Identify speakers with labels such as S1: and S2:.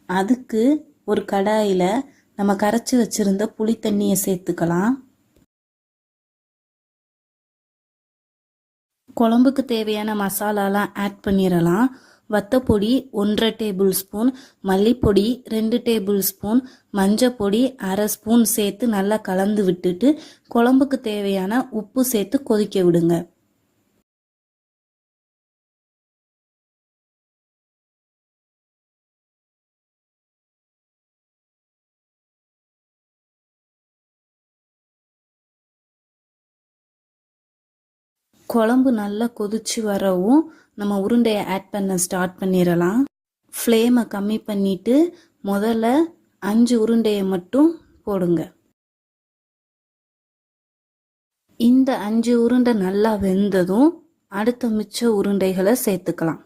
S1: அதுக்கு ஒரு கடாயில் நம்ம கரைச்சி வச்சிருந்த புளி தண்ணியை சேர்த்துக்கலாம். குழம்புக்கு தேவையான மசாலாலாம் ஆட் பண்ணிடலாம். வத்தப்பொடி 1.5 டேபிள் ஸ்பூன், மல்லிப்பொடி 2 டேபிள் ஸ்பூன், மஞ்சப்பொடி 1/2 ஸ்பூன் சேர்த்து நல்லா கலந்து விட்டுட்டு குழம்புக்கு தேவையான உப்பு சேர்த்து கொதிக்க விடுங்க. குழம்பு நல்லா கொதிச்சு வரவும் நம்ம உருண்டையை ஆட் பண்ண ஸ்டார்ட் பண்ணிடலாம். ஃப்ளேமை கம்மி பண்ணிட்டு முதல்ல 5 உருண்டையை மட்டும் போடுங்க. இந்த 5 உருண்டை நல்லா வெந்ததும் அடுத்த மிச்ச உருண்டைகளை சேர்த்துக்கலாம்.